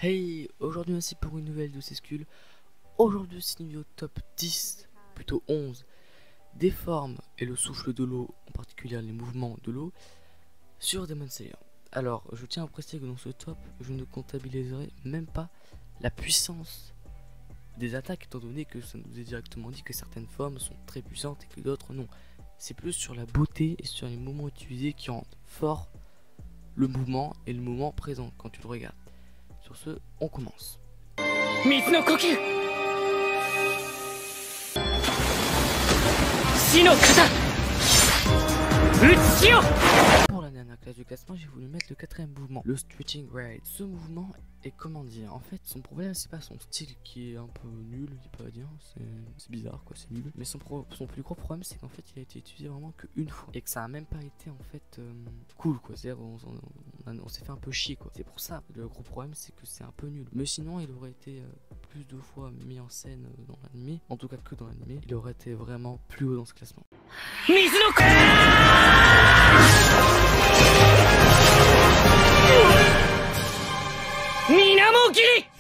Hey, aujourd'hui aussi pour une nouvelle de Sescule. Aujourd'hui c'est une vidéo top 10, plutôt 11, des formes et le souffle de l'eau, en particulier les mouvements de l'eau, sur Demon Slayer. Alors, je tiens à préciser que dans ce top, je ne comptabiliserai même pas la puissance des attaques, étant donné que ça nous est directement dit que certaines formes sont très puissantes et que d'autres non. C'est plus sur la beauté et sur les mouvements utilisés qui rendent fort le mouvement et le moment présent quand tu le regardes. Sur ce, on commence. Pour la dernière classe du classement, j'ai voulu mettre le quatrième mouvement, le Stretching Ride. Ce mouvement est, comment dire, en fait, son problème c'est pas son style qui est un peu nul, je dis pas à dire, c'est bizarre quoi, c'est nul. Mais son plus gros problème c'est qu'en fait il a été utilisé vraiment qu'une fois et que ça a même pas été en fait cool quoi, c'est-à-dire on s'est fait un peu chier quoi. C'est pour ça, le gros problème c'est que c'est un peu nul. Mais sinon il aurait été plus de fois mis en scène dans l'animé, en tout cas que dans l'animé, il aurait été vraiment plus haut dans ce classement.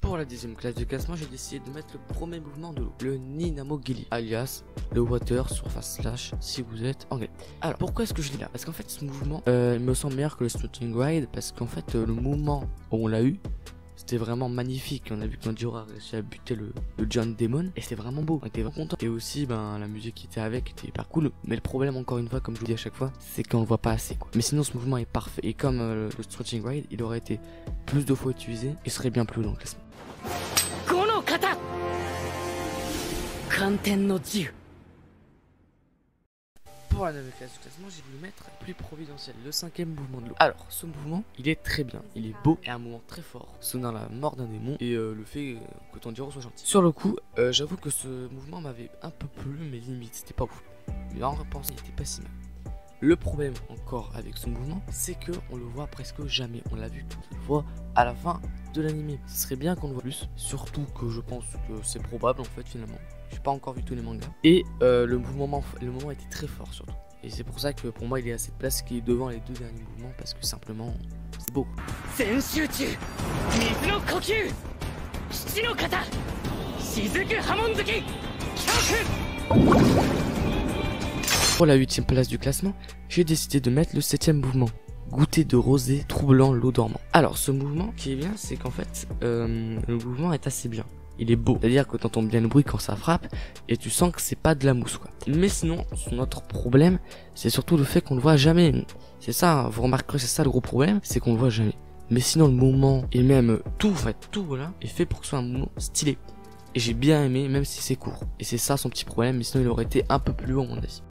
Pour la deuxième classe du classement, j'ai décidé de mettre le premier mouvement de l'eau, le Ninamogiri, alias le Water Surface Slash si vous êtes anglais. Alors pourquoi est-ce que je l'ai là? Parce qu'en fait ce mouvement il me semble meilleur que le Stretching Ride, parce qu'en fait le mouvement où on l'a eu, c'était vraiment magnifique. On a vu que Tanjiro a réussi à buter le John Demon et c'était vraiment beau, on était vraiment content. Et aussi la musique qui était avec était hyper cool. Mais le problème encore une fois, comme je vous dis à chaque fois, c'est qu'on le voit pas assez quoi. Mais sinon ce mouvement est parfait. Et comme le Stretching Ride, il aurait été plus de fois utilisé, il serait bien plus haut dans le classement. Pour la 9e classe du classement, j'ai voulu mettre le plus providentiel, le 5e mouvement de l'eau. Alors, ce mouvement, il est très bien, il est beau et un mouvement très fort, sonnant la mort d'un démon et le fait que Tanjiro soit gentil. Sur le coup, j'avoue que ce mouvement m'avait un peu plu, mais limite, c'était pas ouf. Mais en repensant, il était pas si mal. Le problème encore avec ce mouvement, c'est que on le voit presque jamais. On l'a vu qu'on le voit à la fin de l'animé. Ce serait bien qu'on le voit plus, surtout que je pense que c'est probable en fait finalement. J'ai pas encore vu tous les mangas. Et le mouvement était très fort surtout. Et c'est pour ça que pour moi il est à cette place qui est devant les deux derniers mouvements, parce que simplement c'est beau. Pour la 8e place du classement, j'ai décidé de mettre le 7e mouvement, goûter de rosée troublant l'eau dormant. Alors ce mouvement qui est bien, c'est qu'en fait le mouvement est assez bien. Il est beau, c'est-à-dire que t'entends bien le bruit quand ça frappe et tu sens que c'est pas de la mousse quoi. Mais sinon, notre problème, c'est surtout le fait qu'on le voit jamais. C'est ça, vous remarquerez, c'est ça le gros problème, c'est qu'on le voit jamais. Mais sinon le mouvement et même tout, en fait tout voilà, est fait pour que ce soit un mouvement stylé. Et j'ai bien aimé, même si c'est court. Et c'est ça son petit problème, mais sinon il aurait été un peu plus haut à mon avis.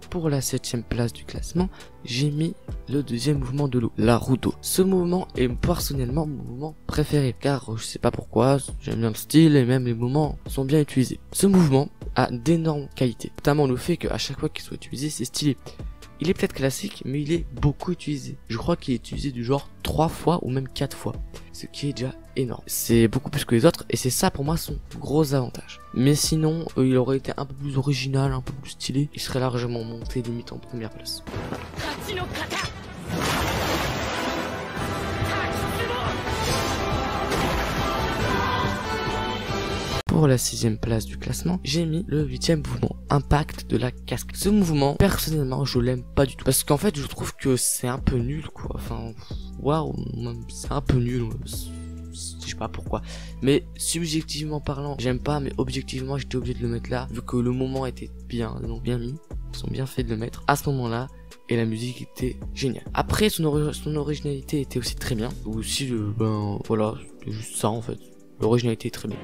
Pour la 7e place du classement, j'ai mis le 2e mouvement de l'eau, la roue d'eau. Ce mouvement est personnellement mon mouvement préféré, car je sais pas pourquoi, j'aime bien le style et même les mouvements sont bien utilisés. Ce mouvement a d'énormes qualités, notamment le fait qu'à chaque fois qu'il soit utilisé, c'est stylé. Il est peut-être classique, mais il est beaucoup utilisé. Je crois qu'il est utilisé du genre 3 fois ou même 4 fois. Ce qui est déjà énorme. C'est beaucoup plus que les autres et c'est ça pour moi son gros avantage. Mais sinon, il aurait été un peu plus original, un peu plus stylé. Il serait largement monté limite en première place. Pour la 6e place du classement, j'ai mis le 8e mouvement, impact de la cascade. Ce mouvement, personnellement, je l'aime pas du tout. Parce qu'en fait, je trouve que c'est un peu nul, quoi. Enfin, waouh, c'est un peu nul. Je sais pas pourquoi. Mais subjectivement parlant, j'aime pas, mais objectivement, j'étais obligé de le mettre là. Vu que le moment était bien mis. Ils sont bien faits de le mettre à ce moment-là. Et la musique était géniale. Après, son originalité était aussi très bien. Aussi, voilà, c'était juste ça en fait. L'originalité est très bien.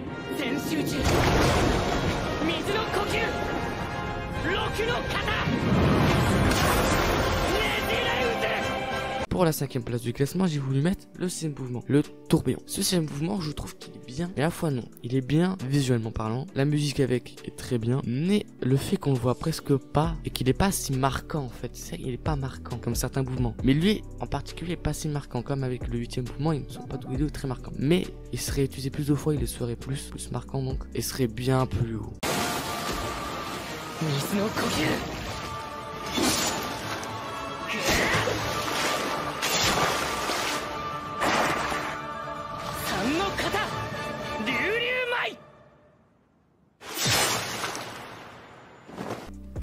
Pour la 5e place du classement, j'ai voulu mettre le 6e mouvement, le tourbillon. Ce 6e mouvement, je trouve qu'il est bien, mais à la fois non. Il est bien visuellement parlant, la musique avec est très bien, mais le fait qu'on le voit presque pas et qu'il est pas si marquant en fait, c'est il est pas marquant comme certains mouvements. Mais lui en particulier est pas si marquant, comme avec le 8e mouvement, ils ne sont pas tous les deux très marquants. Mais il serait utilisé plus de fois, il serait plus marquant donc, et serait bien plus haut.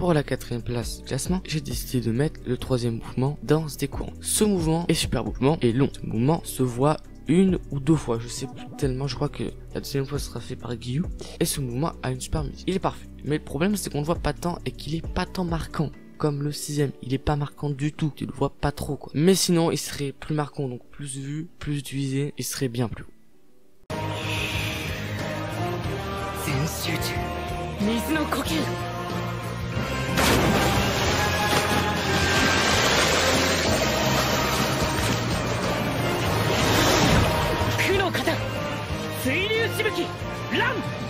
Pour la 4ème place du classement, j'ai décidé de mettre le 3ème mouvement, danse des courants. Ce mouvement est super beau, le mouvement est long. Ce mouvement se voit une ou deux fois, je sais plus tellement, je crois que la deuxième fois sera fait par Guillou. Et ce mouvement a une super musique, il est parfait. Mais le problème c'est qu'on le voit pas tant et qu'il est pas tant marquant. Comme le 6ème, il est pas marquant du tout, tu le vois pas trop quoi. Mais sinon il serait plus marquant, donc plus vu, plus utilisé, il serait bien plus haut.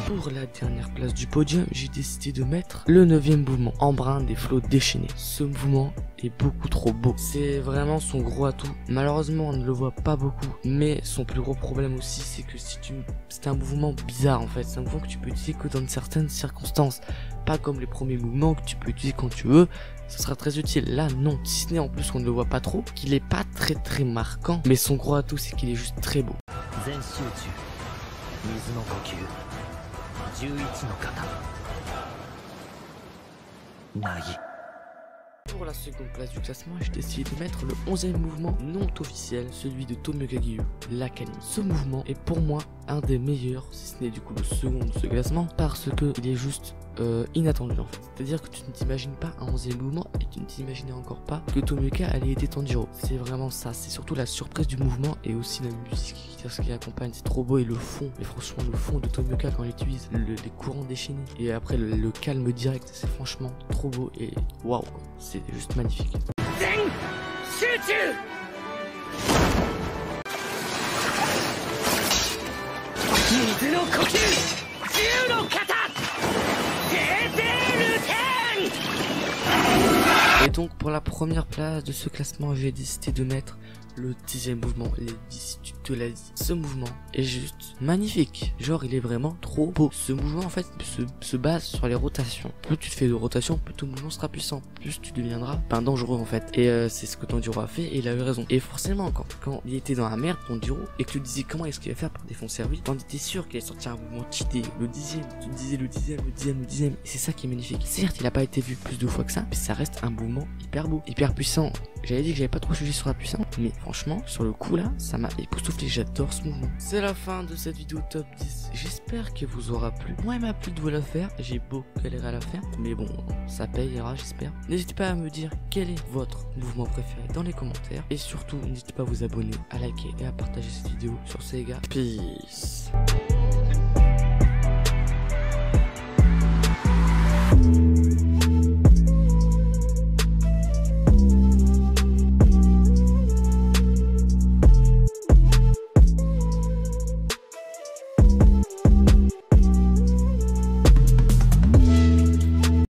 Pour la dernière place du podium, j'ai décidé de mettre le 9ème mouvement, Embrun des flots déchaînés. Ce mouvement est beaucoup trop beau. C'est vraiment son gros atout. Malheureusement, on ne le voit pas beaucoup, mais son plus gros problème aussi, c'est que c'est un mouvement bizarre en fait. C'est un mouvement que tu peux utiliser que dans certaines circonstances. Pas comme les premiers mouvements que tu peux utiliser quand tu veux. Ça sera très utile. Là, non. Si ce n'est en plus qu'on ne le voit pas trop, qu'il est pas très marquant. Mais son gros atout, c'est qu'il est juste très beau. Pour la seconde place du classement, j'ai décidé de mettre le 11ème mouvement non officiel, celui de Tomioka Guillou, l'Akane. Ce mouvement est pour moi un des meilleurs, si ce n'est du coup le second de ce classement, parce que il est juste inattendu en fait. C'est-à-dire que tu ne t'imagines pas un 11ème mouvement et tu ne t'imaginais encore pas que Tomioka allait aider Tanjiro. C'est vraiment ça, c'est surtout la surprise du mouvement et aussi la musique qui accompagne. C'est trop beau et le fond, mais franchement le fond de Tomioka quand il utilise les courants déchaînés et après le calme direct, c'est franchement trop beau et waouh, c'est juste magnifique. Et donc pour la première place de ce classement, j'ai décidé de mettre le 10ème mouvement, les 10, tu te l'as dit. Ce mouvement est juste magnifique. Genre il est vraiment trop beau. Ce mouvement en fait se base sur les rotations. Plus tu te fais de rotation, plus ton mouvement sera puissant. Plus tu deviendras dangereux en fait. Et c'est ce que Tanjiro a fait et il a eu raison. Et forcément quand il était dans la merde, Tanjiro, et que tu te disais comment est-ce qu'il va faire pour défoncer lui, quand tu étais sûr qu'il allait sortir un mouvement cheaté, le 10ème, tu te disais le 10ème. Et c'est ça qui est magnifique. Certes il a pas été vu plus de fois que ça, mais ça reste un mouvement hyper beau, hyper puissant. J'avais dit que j'avais pas trop jugé sur la puissance, mais franchement, sur le coup là, ça m'a époustouflé, j'adore ce mouvement. C'est la fin de cette vidéo top 10, j'espère qu'elle vous aura plu. Moi, il m'a plu de vous la faire, j'ai beau galérer à la faire, mais bon, ça payera, j'espère. N'hésitez pas à me dire quel est votre mouvement préféré dans les commentaires, et surtout, n'hésitez pas à vous abonner, à liker et à partager cette vidéo sur Sega. Peace.